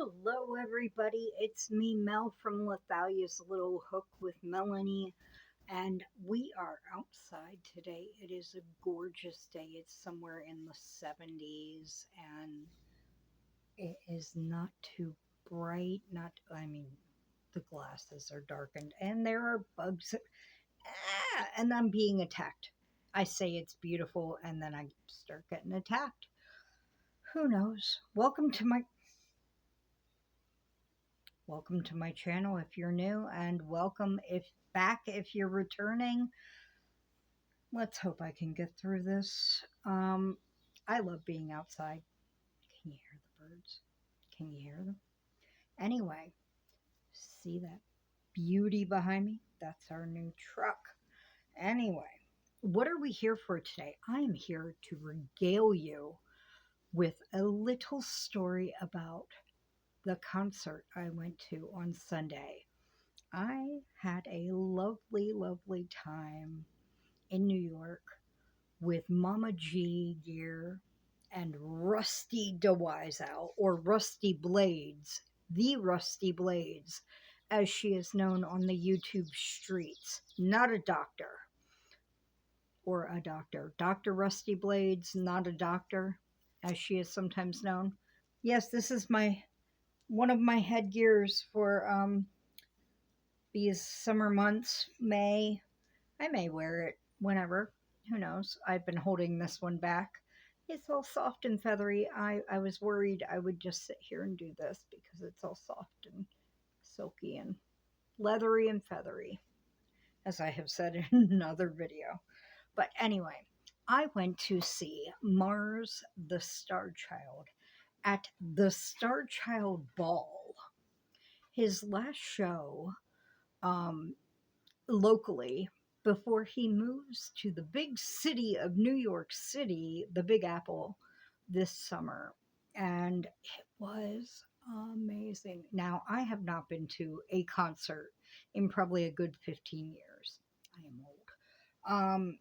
Hello, everybody. It's me, Mel from Lethalia's Little Hook with Melanie, and we are outside today. It is a gorgeous day. It's somewhere in the 70s, and it is not too bright. The glasses are darkened, and there are bugs. And I'm being attacked. I say it's beautiful, and then I start getting attacked. Who knows? Welcome to my channel if you're new, and welcome if back if you're returning. Let's hope I can get through this. I love being outside. Can you hear the birds? Can you hear them? Anyway, see that beauty behind me? That's our new truck. Anyway, what are we here for today? I am here to regale you with a little story about the concert I went to on Sunday. I had a lovely, lovely time in New York with Mama G gear and Rusty DeWiseout, or Rusty Blades, the Rusty Blades, as she is known on the YouTube streets. Not a doctor or a doctor. Dr. Rusty Blades, not a doctor, as she is sometimes known. Yes, this is my one of my headgears for these summer months. I may wear it whenever. Who knows? I've been holding this one back. It's all soft and feathery. I was worried I would just sit here and do this because it's all soft and silky and leathery and feathery, as I have said in another video. But anyway, I went to see Mars the Star Child at the Star Child Ball. His last show, um, locally, before he moves to the big city of New York City, the Big Apple, this summer. And it was amazing. Now, I have not been to a concert in probably a good 15 years. I am old.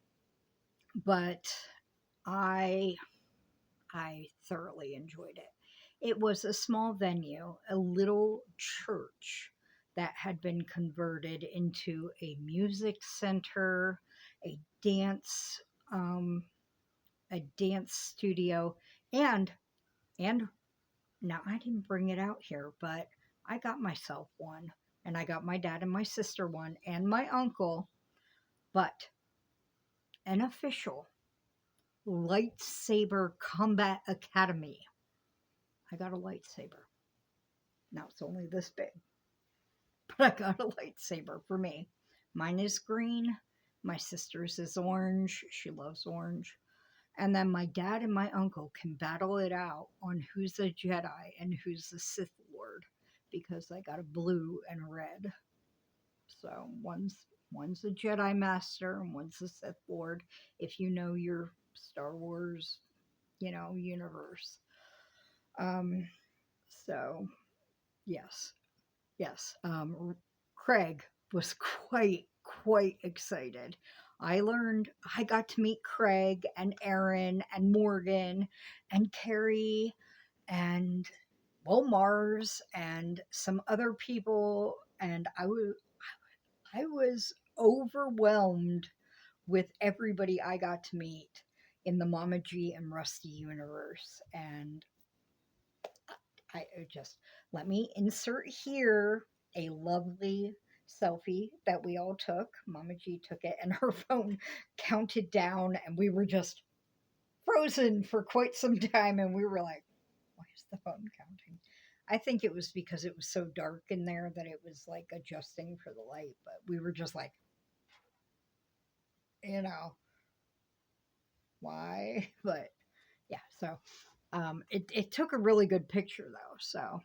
But I I thoroughly enjoyed it. It was a small venue, a little church that had been converted into a music center, a dance, um, a dance studio, and and now I didn't bring it out here, but I got myself one, and I got my dad and my sister one, and my uncle, but an official lightsaber combat academy. I got a lightsaber. Now it's only this big, but I got a lightsaber for me. Mine is green. My sister's is orange. She loves orange. And then my dad and my uncle can battle it out on who's a Jedi and who's the Sith Lord, because I got a blue and a red. So one's a Jedi Master and one's a Sith Lord. If you know your Star Wars, universe. Um, so yes, yes. Craig was quite excited. I got to meet Craig and Aaron and Morgan and Carrie and, well, Mars and some other people, and I was overwhelmed with everybody I got to meet in the Mama G and Rusty universe. And I just let me insert here a lovely selfie that we all took. Mama G took it, and her phone counted down, and we were just frozen for quite some time. And we were like, why is the phone counting? I think it was because it was so dark in there that it was like adjusting for the light, but we were just like, you know, why? But yeah, so it took a really good picture though. So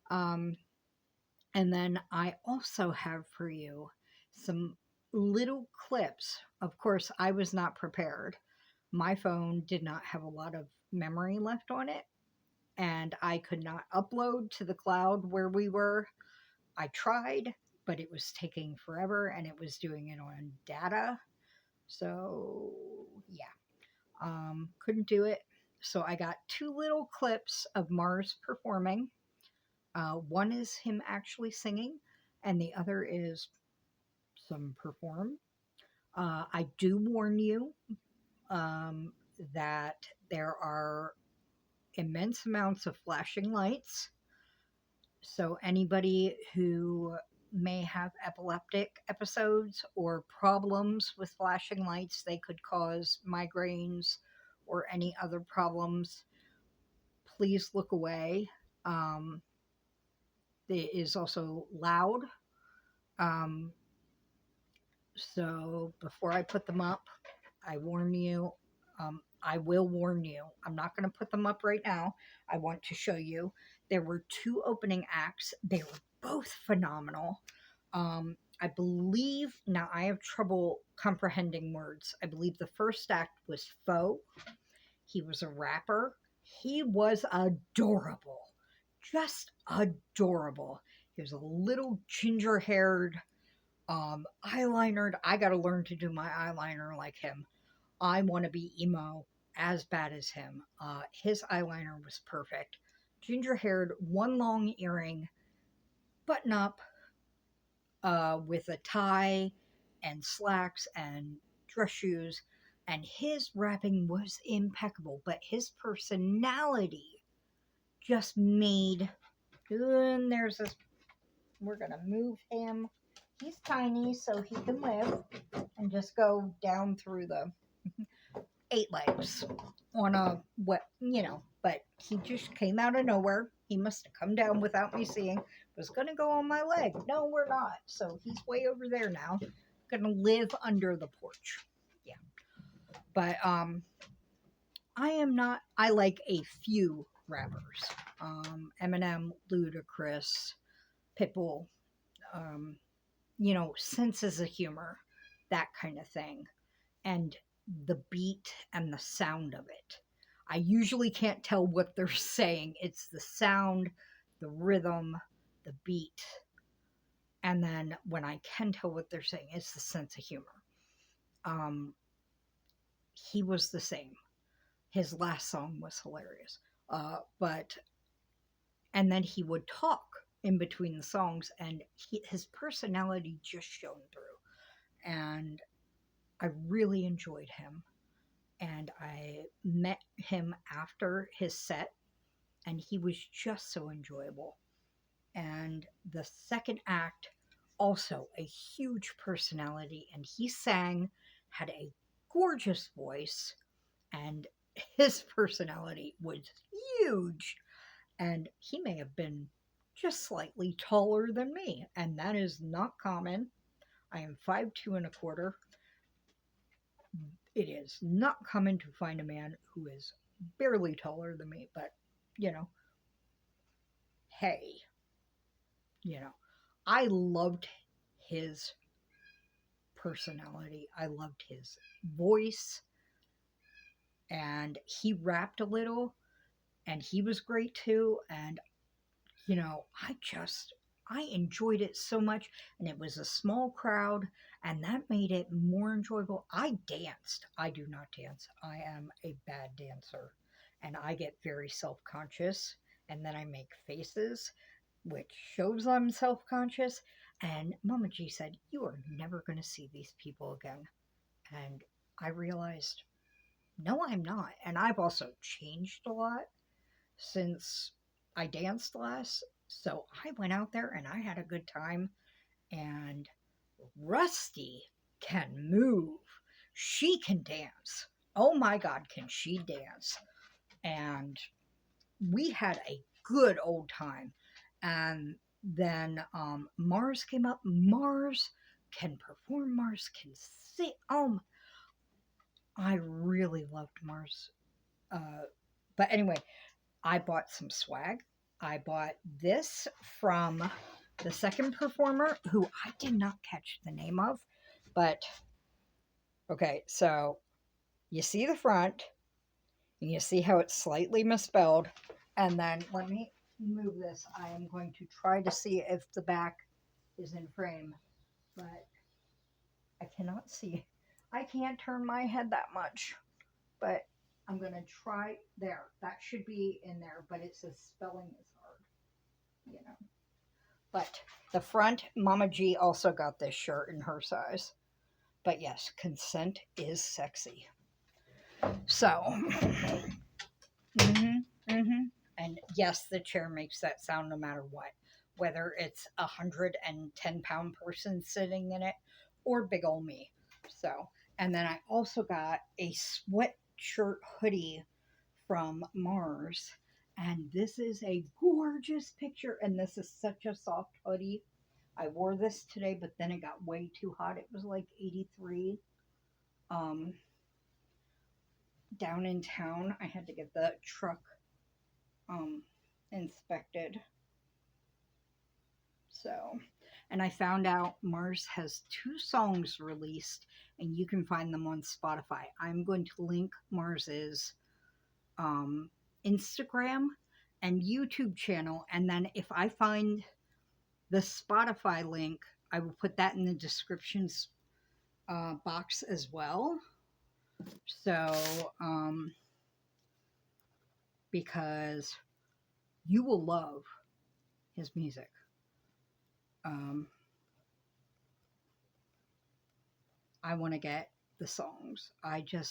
um, and then I also have for you some little clips. Of course, I was not prepared. My phone did not have a lot of memory left on it, and I could not upload to the cloud where we were. I tried, but it was taking forever and it was doing it on data. So, yeah, couldn't do it. So I got two little clips of Mars performing. One is him actually singing, and the other is some perform. I do warn you um, that there are immense amounts of flashing lights. So, anybody who may have epileptic episodes or problems with flashing lights, they could cause migraines or any other problems, please look away. Um, it is also loud. Um, so, before I put them up, I warn you. I will warn you. I'm not going to put them up right now. I want to show you. There were two opening acts. They were both phenomenal. I believe, now I have trouble comprehending words. I believe the first act was Faux. He was a rapper. He was adorable. Just adorable. He was a little ginger haired, eyelinered. I got to learn to do my eyeliner like him. I want to be emo as bad as him. His eyeliner was perfect. Ginger haired, one long earring, button up, with a tie and slacks and dress shoes. And his rapping was impeccable, but his personality just made. And there's this. We're going to move him. He's tiny, so he can live and just go down through the 8 legs on a what, but he just came out of nowhere. He must have come down without me seeing. Was going to go on my leg. No, we're not. So he's way over there now. Going to live under the porch. Yeah. But I am not. I like a few rappers. Eminem, Ludacris, Pitbull, um, senses of humor, that kind of thing. And the beat and the sound of it. I usually can't tell what they're saying. It's the sound, the rhythm, the beat. And then when I can tell what they're saying, it's the sense of humor. Um, he was the same. His last song was hilarious. And then he would talk in between the songs, and his personality just shone through. And I really enjoyed him. And I met him after his set, and he was just so enjoyable. And the second act, also a huge personality, and he sang, had a gorgeous voice, and his personality was huge. And he may have been just slightly taller than me, and that is not common. I am 5'2 1/4. It is not common to find a man who is barely taller than me, but you know, hey, you know, I loved his personality. I loved his voice, and he rapped a little, and he was great too. And I enjoyed it so much, and it was a small crowd, and that made it more enjoyable. I danced. I do not dance. I am a bad dancer, and I get very self-conscious, and then I make faces, which shows I'm self-conscious. And Mama G said, "You are never going to see these people again." And I realized, no, I'm not. And I've also changed a lot since I danced last. So I went out there and I had a good time. And Rusty can move. She can dance. Oh my God, can she dance? And we had a good old time. And then Mars came up. Mars can perform. Mars can sing. I really loved Mars. But anyway, I bought some swag. I bought this from the second performer, who I did not catch the name of. But okay, so you see the front, and you see how it's slightly misspelled. And then let me move this. I am going to try to see if the back is in frame, but I cannot see. I can't turn my head that much, but I'm going to try there. That should be in there, but it says spelling is hard, But the front, Mama G also got this shirt in her size. But yes, consent is sexy. So, hmm and yes, the chair makes that sound no matter what, whether it's 110-pound person sitting in it or big ol' me. So, and then I also got a sweatshirt hoodie from Mars. And this is a gorgeous picture. And this is such a soft hoodie. I wore this today, but then it got way too hot. It was like 83 um, down in town. I had to get the truck um, inspected. So, and I found out Mars has 2 songs released, and you can find them on Spotify. I'm going to link Mars's um, Instagram and YouTube channel. And then if I find the Spotify link, I will put that in the descriptions box as well. So, because you will love his music. Um, I want to get the songs. I took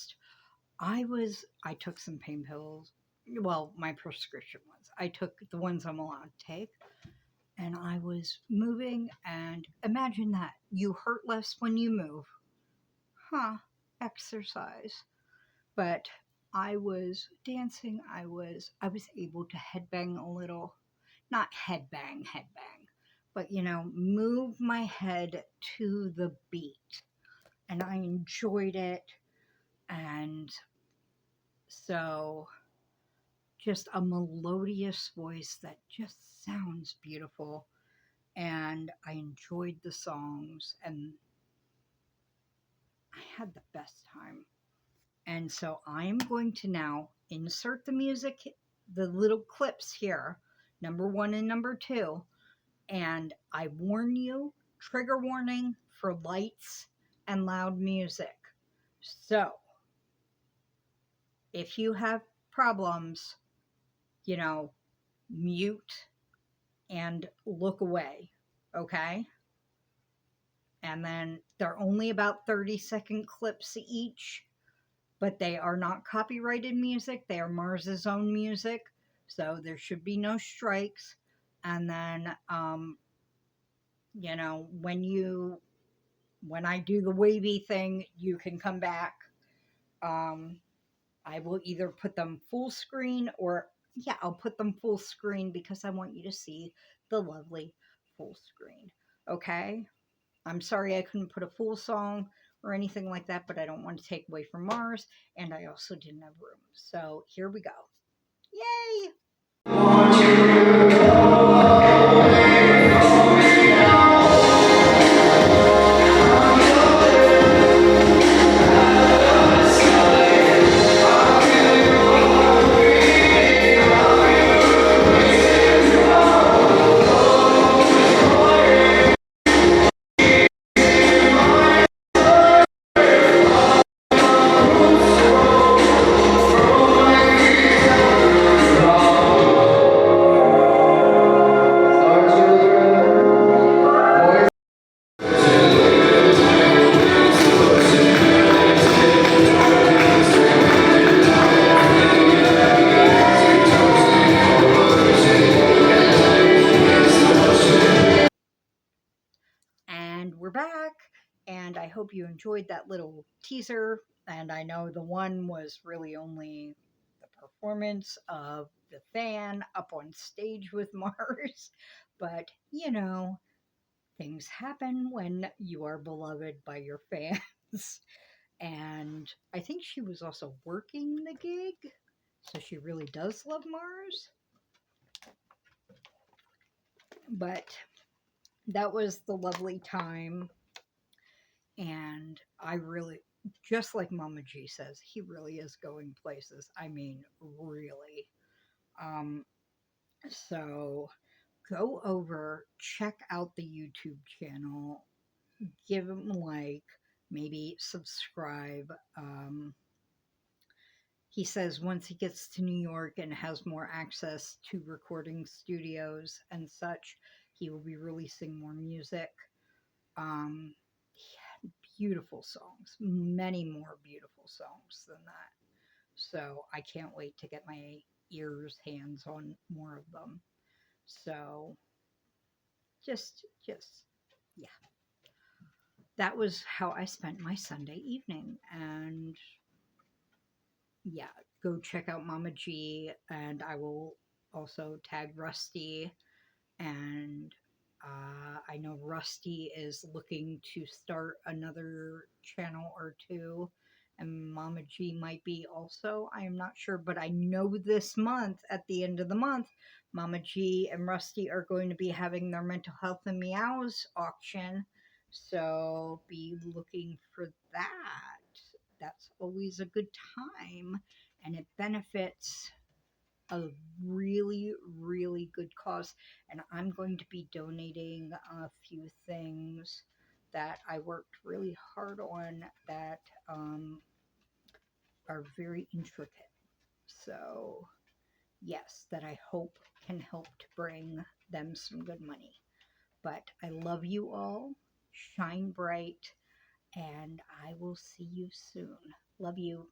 some pain pills. Well, my prescription ones. I took the ones I'm allowed to take. And I was moving, and imagine that. You hurt less when you move. Huh. Exercise. But I was dancing. I was able to headbang a little. Not headbang, but move my head to the beat. And I enjoyed it. And so just a melodious voice that just sounds beautiful. And I enjoyed the songs, and I had the best time. And so I am going to now insert the music, the little clips here, number 1 and number 2. And I warn you, trigger warning for lights and loud music. So if you have problems, mute and look away, okay? And then they're only about 30-second clips each, but they are not copyrighted music. They are Mars's own music, so there should be no strikes. And then, when I do the wavy thing, you can come back. I will either put them full screen or, yeah, I'll put them full screen because I want you to see the lovely full screen. Okay? I'm sorry I couldn't put a full song or anything like that, but I don't want to take away from Mars, and I also didn't have room. So here we go. Yay! And we're back, and I hope you enjoyed that little teaser. And I know the one was really only the performance of the fan up on stage with Mars, but things happen when you are beloved by your fans. And I think she was also working the gig, so she really does love Mars. But that was the lovely time. And I really, just like Mama G says, he really is going places. I mean, really. Um, so go over, check out the YouTube channel, give him a like, maybe subscribe. He says once he gets to New York and has more access to recording studios and such, He will be releasing more music. He had beautiful songs, many more beautiful songs than that. So I can't wait to get my hands on more of them. So just yeah, that was how I spent my Sunday evening. And yeah, go check out Mama G, and I will also tag Rusty. And I know Rusty is looking to start another channel or two, and Mama G might be also. I am not sure, but I know this month, at the end of the month, Mama G and Rusty are going to be having their mental health and meows auction. So be looking for that. That's always a good time, and it benefits a really, really good cause. And I'm going to be donating a few things that I worked really hard on that are very intricate. So, yes, that I hope can help to bring them some good money. But I love you all. Shine bright, and I will see you soon. Love you.